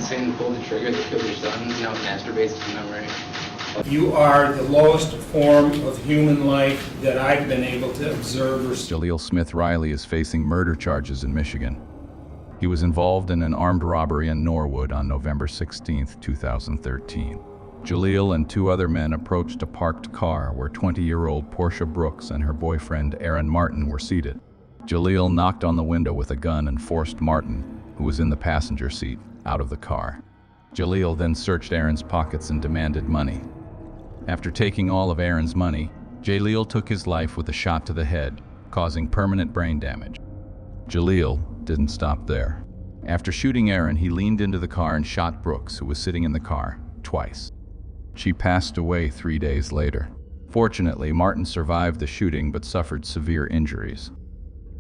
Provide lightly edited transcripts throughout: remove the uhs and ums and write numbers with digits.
Satan pulled the trigger that killed your son, now it masturbates to memory. You are the lowest form of human life that I've been able to observe or see. Jalil Smith Riley is facing murder charges in Michigan. He was involved in an armed robbery in Norwood on November 16, 2013. Jalil and two other men approached a parked car where 20-year-old Portia Brooks and her boyfriend Aaron Martin were seated. Jalil knocked on the window with a gun and forced Martin, who was in the passenger seat, out of the car. Jalil then searched Aaron's pockets and demanded money. After taking all of Aaron's money, Jalil took his life with a shot to the head, causing permanent brain damage. Jalil didn't stop there. After shooting Aaron, he leaned into the car and shot Brooks, who was sitting in the car, twice. She passed away 3 days later. Fortunately, Martin survived the shooting but suffered severe injuries.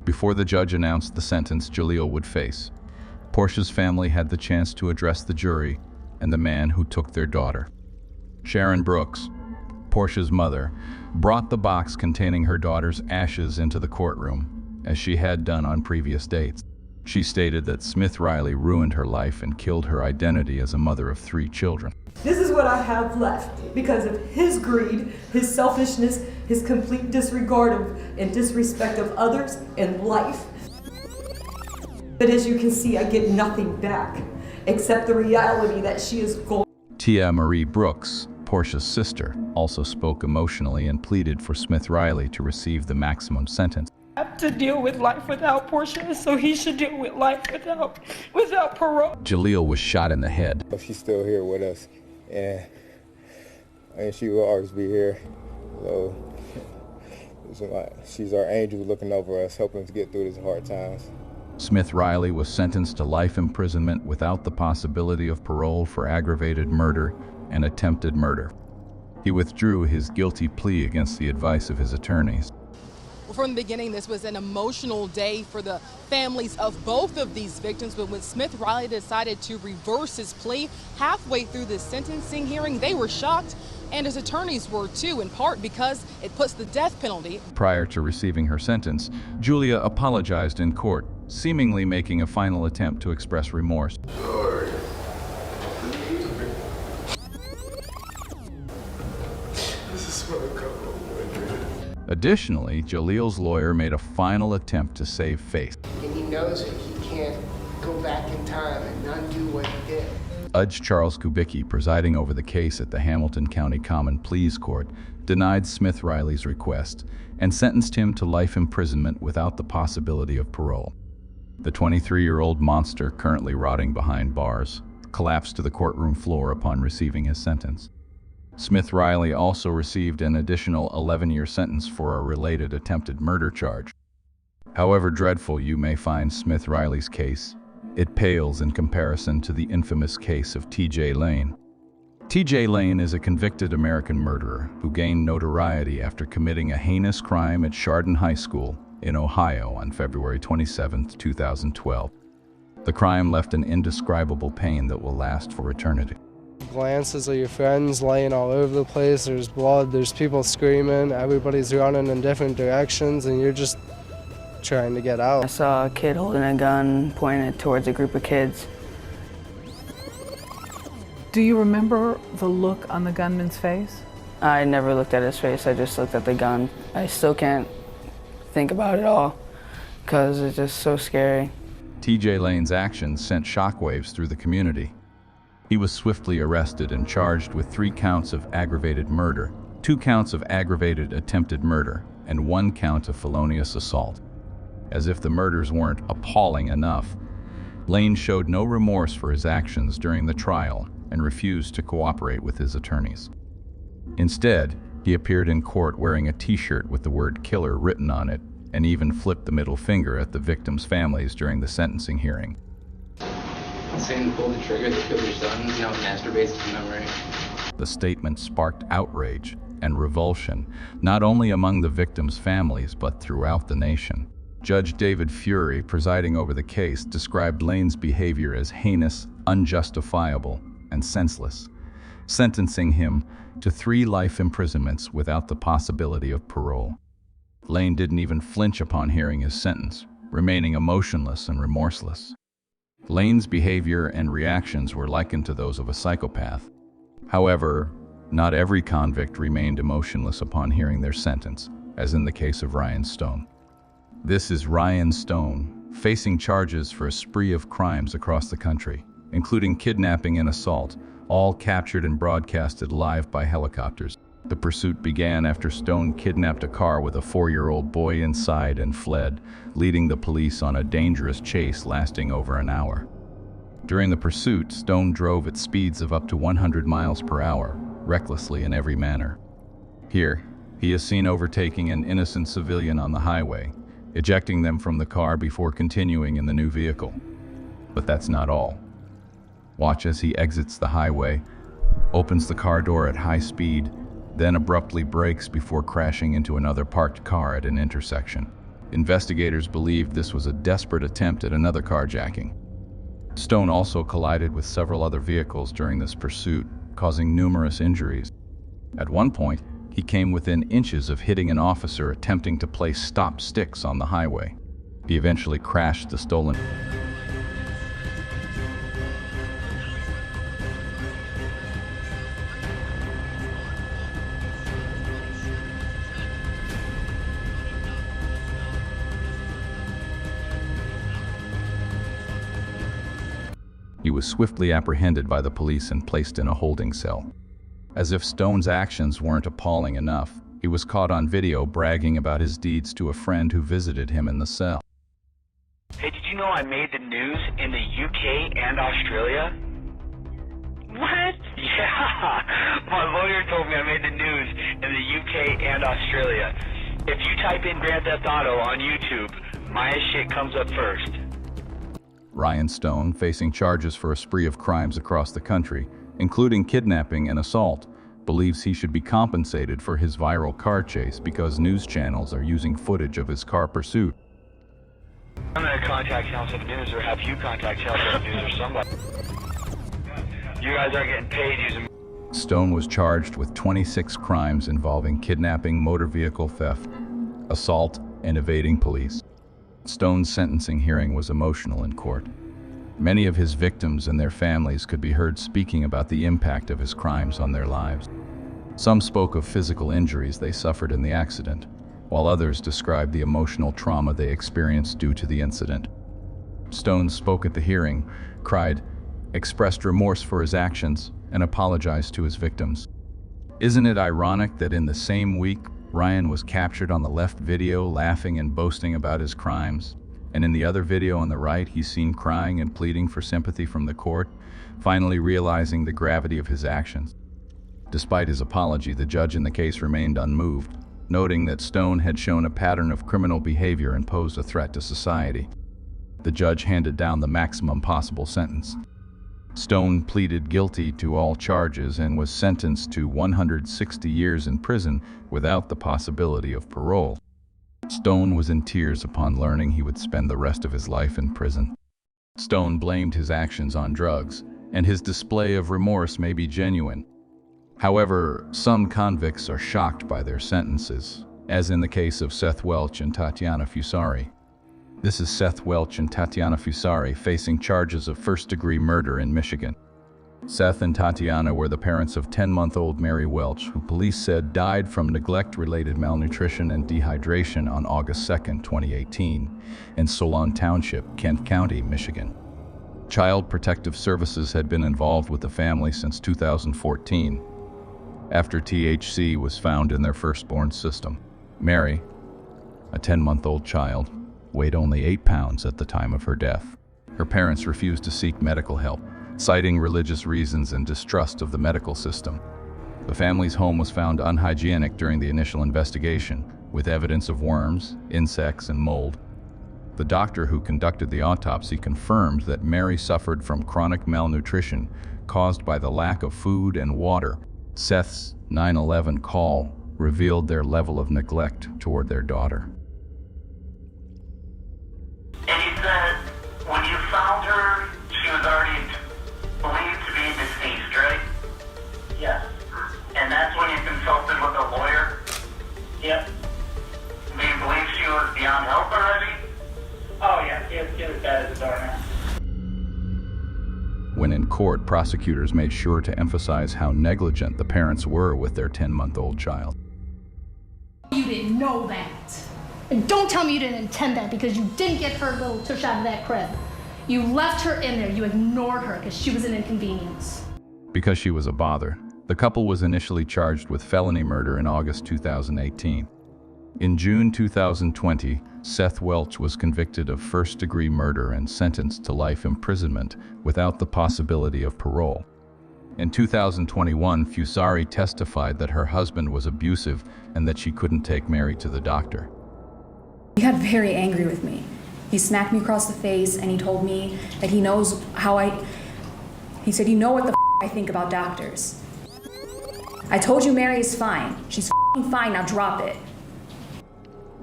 Before the judge announced the sentence Jalil would face, Portia's family had the chance to address the jury and the man who took their daughter. Sharon Brooks, Portia's mother, brought the box containing her daughter's ashes into the courtroom, as she had done on previous dates. She stated that Smith Riley ruined her life and killed her identity as a mother of 3 children. This is what I have left because of his greed, his selfishness, his complete disregard of and disrespect of others and life. But as you can see, I get nothing back except the reality that she is gone. Tia Marie Brooks, Portia's sister, also spoke emotionally and pleaded for Smith Riley to receive the maximum sentence. I have to deal with life without Portia, so he should deal with life without parole. Jalil was shot in the head. She's still here with us, and she will always be here. So she's our angel looking over us, helping us to get through these hard times. Smith Riley was sentenced to life imprisonment without the possibility of parole for aggravated murder and attempted murder. He withdrew his guilty plea against the advice of his attorneys. Well, from the beginning, this was an emotional day for the families of both of these victims, but when Smith Riley decided to reverse his plea halfway through the sentencing hearing, they were shocked, and his attorneys were too, in part because it puts the death penalty. Prior to receiving her sentence, Julia apologized in court, seemingly making a final attempt to express remorse. Sorry. This is what I come over. Additionally, Jalil's lawyer made a final attempt to save face. And he knows it. He can't go back in time and undo what he did. Judge Charles Kubicki, presiding over the case at the Hamilton County Common Pleas Court, denied Smith Riley's request and sentenced him to life imprisonment without the possibility of parole. The 23-year-old monster, currently rotting behind bars, collapsed to the courtroom floor upon receiving his sentence. Smith Riley also received an additional 11-year sentence for a related attempted murder charge. However dreadful you may find Smith Riley's case, it pales in comparison to the infamous case of T.J. Lane. T.J. Lane is a convicted American murderer who gained notoriety after committing a heinous crime at Chardon High School in Ohio on February 27, 2012. The crime left an indescribable pain that will last for eternity. Glances of your friends laying all over the place, there's blood, there's people screaming, everybody's running in different directions, and you're just trying to get out. I saw a kid holding a gun pointed towards a group of kids. Do you remember the look on the gunman's face? I never looked at his face, I just looked at the gun. I still can't think about it all because it's just so scary. T.J. Lane's actions sent shockwaves through the community. He was swiftly arrested and charged with 3 counts of aggravated murder, 2 counts of aggravated attempted murder, and 1 count of felonious assault. As if the murders weren't appalling enough, Lane showed no remorse for his actions during the trial and refused to cooperate with his attorneys. Instead, he appeared in court wearing a t-shirt with the word killer written on it and even flipped the middle finger at the victims' families during the sentencing hearing. Satan pulled the trigger that killed your son, now it masturbates to memory. The statement sparked outrage and revulsion, not only among the victims' families, but throughout the nation. Judge David Fury, presiding over the case, described Lane's behavior as heinous, unjustifiable, and senseless, sentencing him to 3 life imprisonments without the possibility of parole. Lane didn't even flinch upon hearing his sentence, remaining emotionless and remorseless. Lane's behavior and reactions were likened to those of a psychopath. However, not every convict remained emotionless upon hearing their sentence, as in the case of Ryan Stone. This is Ryan Stone, facing charges for a spree of crimes across the country, including kidnapping and assault, all captured and broadcasted live by helicopters. The pursuit began after Stone kidnapped a car with a 4-year-old boy inside and fled, leading the police on a dangerous chase lasting over an hour. During the pursuit, Stone drove at speeds of up to 100 miles per hour, recklessly in every manner. Here, he is seen overtaking an innocent civilian on the highway, ejecting them from the car before continuing in the new vehicle. But that's not all. Watch as he exits the highway, opens the car door at high speed, then abruptly brakes before crashing into another parked car at an intersection. Investigators believed this was a desperate attempt at another carjacking. Stone also collided with several other vehicles during this pursuit, causing numerous injuries. At one point, he came within inches of hitting an officer attempting to place stop sticks on the highway. He eventually crashed the stolen. He was swiftly apprehended by the police and placed in a holding cell. As if Stone's actions weren't appalling enough, he was caught on video bragging about his deeds to a friend who visited him in the cell. Hey, did you know I made the news in the UK and Australia? What? Yeah, my lawyer told me I made the news in the UK and Australia. If you type in Grand Theft Auto on YouTube, my shit comes up first. Ryan Stone, facing charges for a spree of crimes across the country, including kidnapping and assault, believes he should be compensated for his viral car chase because news channels are using footage of his car pursuit. I'm going to contact Channel 7 News or have you contact Channel 7 News or somebody. You guys aren't getting paid using... Stone was charged with 26 crimes involving kidnapping, motor vehicle theft, assault, and evading police. Stone's sentencing hearing was emotional in court. Many of his victims and their families could be heard speaking about the impact of his crimes on their lives. Some spoke of physical injuries they suffered in the accident, while others described the emotional trauma they experienced due to the incident. Stone spoke at the hearing, cried, expressed remorse for his actions, and apologized to his victims. Isn't it ironic that in the same week, Ryan was captured on the left video laughing and boasting about his crimes, and in the other video on the right he's seen crying and pleading for sympathy from the court, finally realizing the gravity of his actions. Despite his apology, the judge in the case remained unmoved, noting that Stone had shown a pattern of criminal behavior and posed a threat to society. The judge handed down the maximum possible sentence. Stone pleaded guilty to all charges and was sentenced to 160 years in prison without the possibility of parole. Stone was in tears upon learning he would spend the rest of his life in prison. Stone blamed his actions on drugs, and his display of remorse may be genuine. However, some convicts are shocked by their sentences, as in the case of Seth Welch and Tatiana Fusari. This is Seth Welch and Tatiana Fusari facing charges of first-degree murder in Michigan. Seth and Tatiana were the parents of 10-month-old Mary Welch, who police said died from neglect-related malnutrition and dehydration on August 2, 2018, in Solon Township, Kent County, Michigan. Child Protective Services had been involved with the family since 2014, after THC was found in their firstborn system. Mary, a 10-month-old child, weighed only 8 pounds at the time of her death. Her parents refused to seek medical help, citing religious reasons and distrust of the medical system. The family's home was found unhygienic during the initial investigation, with evidence of worms, insects, and mold. The doctor who conducted the autopsy confirmed that Mary suffered from chronic malnutrition caused by the lack of food and water. Seth's 9/11 call revealed their level of neglect toward their daughter. And he said, when you found her, she was already believed to be deceased, right? Yes. And that's when you consulted with a lawyer? Yep. Do you believe she was beyond help already? Oh, yeah. She was dead as a doormat. When in court, prosecutors made sure to emphasize how negligent the parents were with their 10-month-old child. You didn't know that. And don't tell me you didn't intend that, because you didn't get her little tush out of that crib. You left her in there. You ignored her because she was an inconvenience. Because she was a bother, the couple was initially charged with felony murder in August 2018. In June 2020, Seth Welch was convicted of first-degree murder and sentenced to life imprisonment without the possibility of parole. In 2021, Fusari testified that her husband was abusive and that she couldn't take Mary to the doctor. He got very angry with me. He smacked me across the face and he told me that he knows he said, "You know what the I think about doctors. I told you Mary is fine. She's fine, now drop it."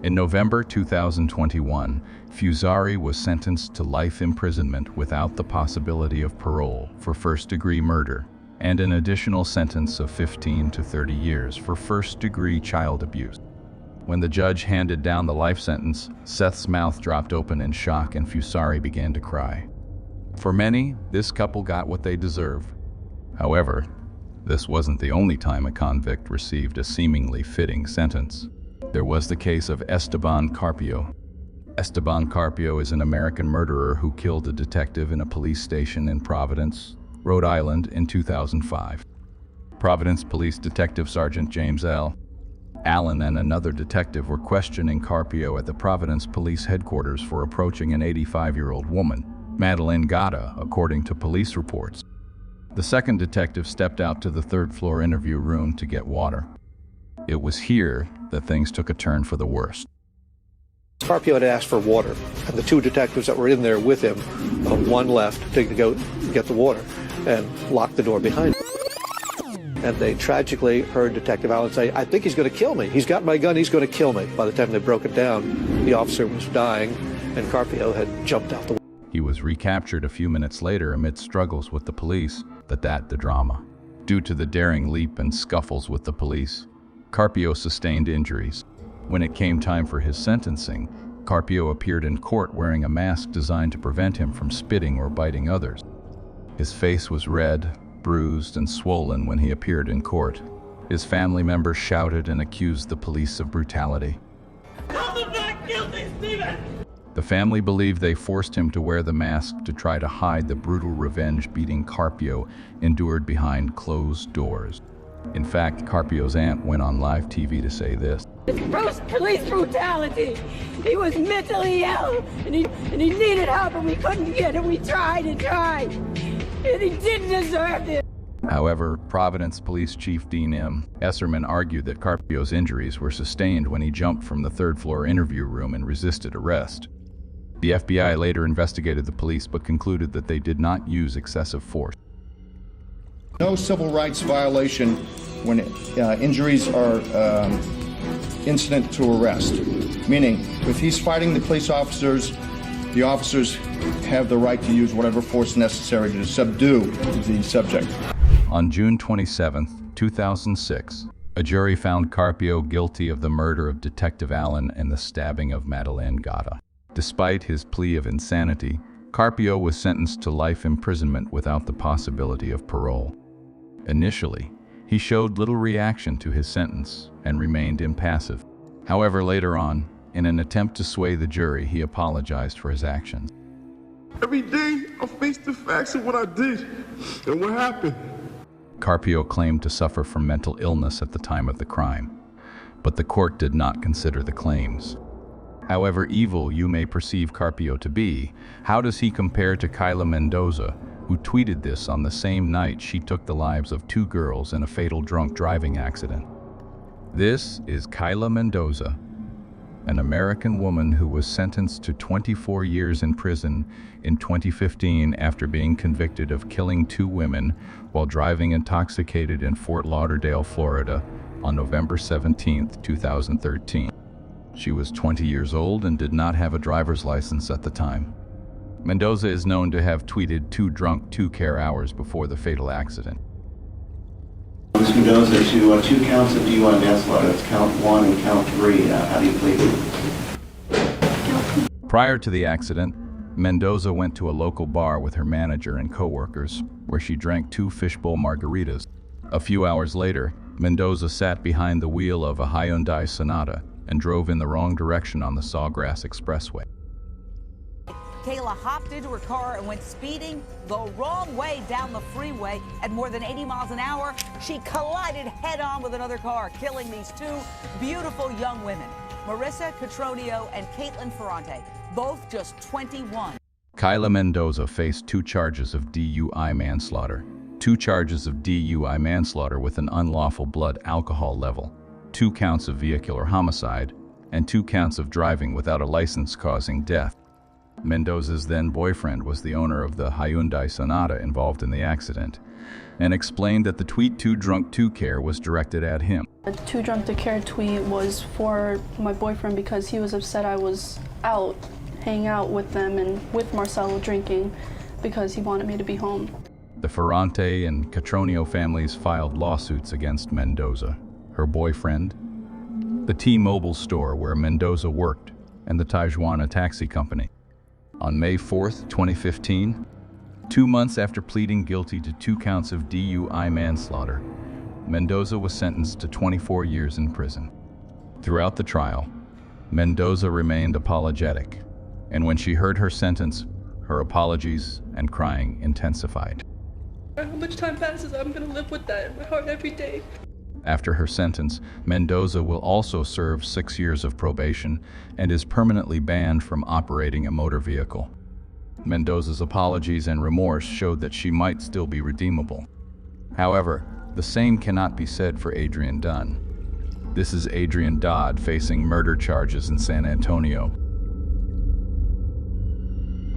In November 2021, Fusari was sentenced to life imprisonment without the possibility of parole for first-degree murder and an additional sentence of 15 to 30 years for first-degree child abuse. When the judge handed down the life sentence, Seth's mouth dropped open in shock and Fusari began to cry. For many, this couple got what they deserved. However, this wasn't the only time a convict received a seemingly fitting sentence. There was the case of Esteban Carpio. Esteban Carpio is an American murderer who killed a detective in a police station in Providence, Rhode Island in 2005. Providence Police Detective Sergeant James L. Allen and another detective were questioning Carpio at the Providence Police Headquarters for approaching an 85-year-old woman, Madeleine Gatta, according to police reports. The second detective stepped out to the third-floor interview room to get water. It was here that things took a turn for the worst. Carpio had asked for water, and the two detectives that were in there with him, one left to go get the water and locked the door behind him. And they tragically heard Detective Allen say, "I think he's going to kill me. He's got my gun, he's going to kill me." By the time they broke it down, the officer was dying, and Carpio had jumped out the window. He was recaptured a few minutes later amid struggles with the police, but that the drama. Due to the daring leap and scuffles with the police, Carpio sustained injuries. When it came time for his sentencing, Carpio appeared in court wearing a mask designed to prevent him from spitting or biting others. His face was red, bruised, and swollen when he appeared in court. His family members shouted and accused the police of brutality. Come back guilty, Stephen! The family believed they forced him to wear the mask to try to hide the brutal revenge beating Carpio endured behind closed doors. In fact, Carpio's aunt went on live TV to say this. It's gross police brutality. He was mentally ill, and he needed help, and we couldn't get it. We tried and tried, and he didn't deserve it. However, Providence Police Chief Dean M. Esserman argued that Carpio's injuries were sustained when he jumped from the third-floor interview room and resisted arrest. The FBI later investigated the police but concluded that they did not use excessive force. No civil rights violation when injuries are incident to arrest, meaning if he's fighting the police officers, the officers have the right to use whatever force necessary to subdue the subject. On June 27, 2006, a jury found Carpio guilty of the murder of Detective Allen and the stabbing of Madeleine Gatta. Despite his plea of insanity, Carpio was sentenced to life imprisonment without the possibility of parole. Initially, he showed little reaction to his sentence and remained impassive. However, later on, in an attempt to sway the jury, he apologized for his actions. Every day, I face the facts of what I did and what happened. Carpio claimed to suffer from mental illness at the time of the crime, but the court did not consider the claims. However evil you may perceive Carpio to be, how does he compare to Kyla Mendoza, who tweeted this on the same night she took the lives of two girls in a fatal drunk driving accident? This is Kyla Mendoza, an American woman who was sentenced to 24 years in prison in 2015 after being convicted of killing two women while driving intoxicated in Fort Lauderdale, Florida on November 17, 2013. She was 20 years old and did not have a driver's license at the time. Mendoza is known to have tweeted "too drunk, 2 care hours" before the fatal accident. Ms. Mendoza, to 2 counts of DUI manslaughter. That's count 1 and count 3. How do you plead? Prior to the accident, Mendoza went to a local bar with her manager and co-workers, where she drank 2 fishbowl margaritas. A few hours later, Mendoza sat behind the wheel of a Hyundai Sonata and drove in the wrong direction on the Sawgrass Expressway. Kayla hopped into her car and went speeding the wrong way down the freeway at more than 80 miles an hour. She collided head-on with another car, killing these 2 beautiful young women, Marissa Cotroneo and Caitlin Ferrante, both just 21. Kayla Mendoza faced 2 charges of DUI manslaughter, 2 charges of DUI manslaughter with an unlawful blood alcohol level, 2 counts of vehicular homicide, and 2 counts of driving without a license causing death. Mendoza's then-boyfriend was the owner of the Hyundai Sonata involved in the accident, and explained that the tweet "Too Drunk to Care" was directed at him. The "Too Drunk to Care" tweet was for my boyfriend because he was upset I was out, hanging out with them and with Marcelo drinking, because he wanted me to be home. The Ferrante and Cotroneo families filed lawsuits against Mendoza, her boyfriend, the T-Mobile store where Mendoza worked, and the Tijuana taxi company. On May 4th, 2015, 2 months after pleading guilty to 2 counts of DUI manslaughter, Mendoza was sentenced to 24 years in prison. Throughout the trial, Mendoza remained apologetic, and when she heard her sentence, her apologies and crying intensified. How much time passes, I'm gonna live with that in my heart every day. After her sentence, Mendoza will also serve 6 years of probation and is permanently banned from operating a motor vehicle. Mendoza's apologies and remorse showed that she might still be redeemable. However, the same cannot be said for Adrian Dunn. This is Adrian Dodd facing murder charges in San Antonio.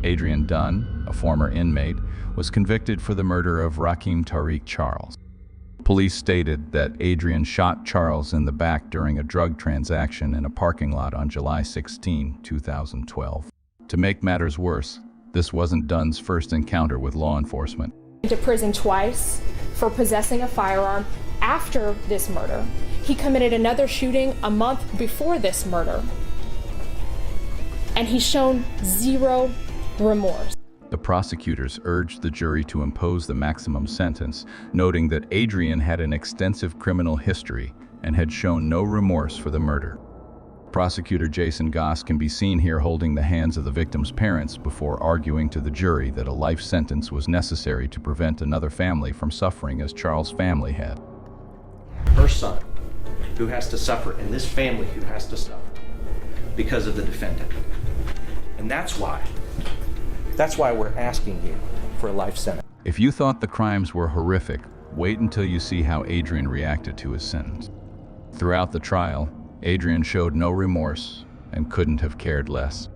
Adrian Dunn, a former inmate, was convicted for the murder of Rakim Tariq Charles. Police stated that Adrian shot Charles in the back during a drug transaction in a parking lot on July 16, 2012. To make matters worse, this wasn't Dunn's first encounter with law enforcement. To prison twice for possessing a firearm after this murder. He committed another shooting a month before this murder, and he's shown 0 remorse. The prosecutors urged the jury to impose the maximum sentence, noting that Adrian had an extensive criminal history and had shown no remorse for the murder. Prosecutor Jason Goss can be seen here holding the hands of the victim's parents before arguing to the jury that a life sentence was necessary to prevent another family from suffering as Charles' family had. Her son, who has to suffer, and this family who has to suffer because of the defendant. And that's why we're asking you for a life sentence. If you thought the crimes were horrific, wait until you see how Adrian reacted to his sentence. Throughout the trial, Adrian showed no remorse and couldn't have cared less.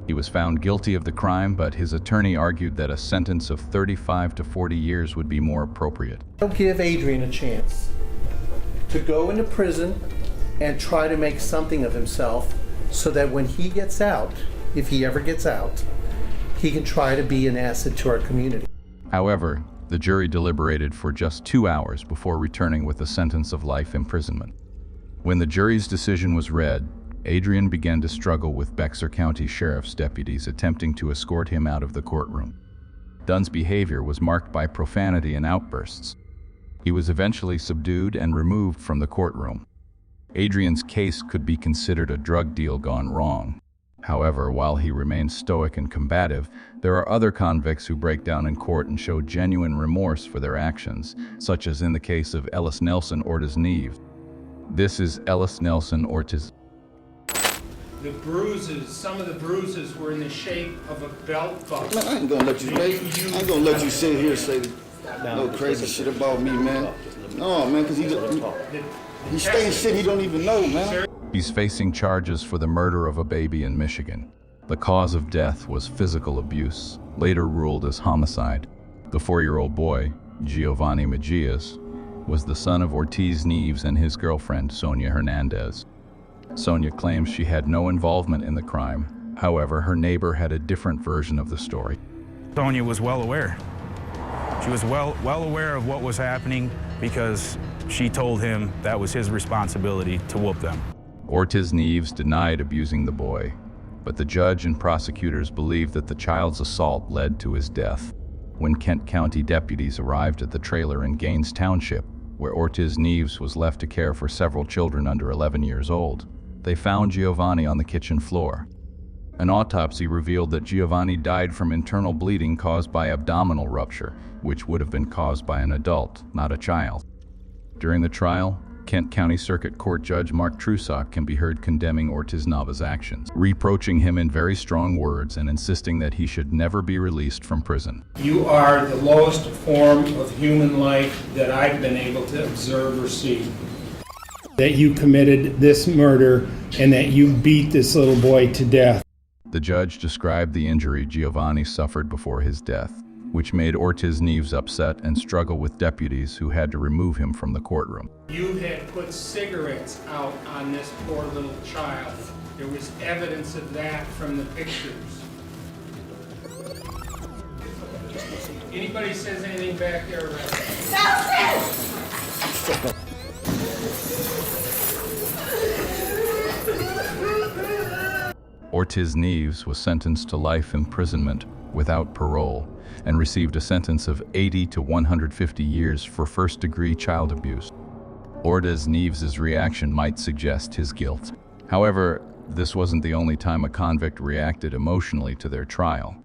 He was found guilty of the crime, but his attorney argued that a sentence of 35 to 40 years would be more appropriate. Don't give Adrian a chance to go into prison and try to make something of himself so that when he gets out, if he ever gets out, he can try to be an asset to our community. However, the jury deliberated for just 2 hours before returning with a sentence of life imprisonment. When the jury's decision was read, Adrian began to struggle with Bexar County Sheriff's deputies attempting to escort him out of the courtroom. Dunn's behavior was marked by profanity and outbursts. He was eventually subdued and removed from the courtroom. Adrian's case could be considered a drug deal gone wrong. However, while he remains stoic and combative, there are other convicts who break down in court and show genuine remorse for their actions, such as in the case of Ellis Nelson Ortiz-Neve. This is Ellis Nelson Ortiz. The bruises, some of the bruises were in the shape of a belt buckle. Man, I ain't gonna let you sit here and say no crazy shit about me, man. No, man, because he's saying shit he don't even know, man. He's facing charges for the murder of a baby in Michigan. The cause of death was physical abuse, later ruled as homicide. The 4-year-old boy, Giovanni Mejias, was the son of Ortiz Neves and his girlfriend, Sonia Hernandez. Sonia claims she had no involvement in the crime. However, her neighbor had a different version of the story. Sonia was well aware. She was well aware of what was happening because she told him that was his responsibility to whoop them. Ortiz Neves denied abusing the boy. but the judge and prosecutors believed that the child's assault led to his death. When Kent County deputies arrived at the trailer in Gaines Township, where Ortiz Neves was left to care for several children under 11 years old, they found Giovanni on the kitchen floor. An autopsy revealed that Giovanni died from internal bleeding caused by abdominal rupture, which would have been caused by an adult, not a child. During the trial, Kent County Circuit Court Judge Mark Trusock can be heard condemning Ortiz Nava's actions, reproaching him in very strong words and insisting that he should never be released from prison. You are the lowest form of human life that I've been able to observe or see. That you committed this murder and that you beat this little boy to death. The judge described the injury Giovanni suffered before his death, which made Ortiz Neves upset and struggle with deputies who had to remove him from the courtroom. You had put cigarettes out on this poor little child. There was evidence of that from the pictures. Anybody says anything back there about that? Ortiz Neves was sentenced to life imprisonment without parole and received a sentence of 80 to 150 years for first-degree child abuse. Ortiz Neves' reaction might suggest his guilt. However, this wasn't the only time a convict reacted emotionally to their trial.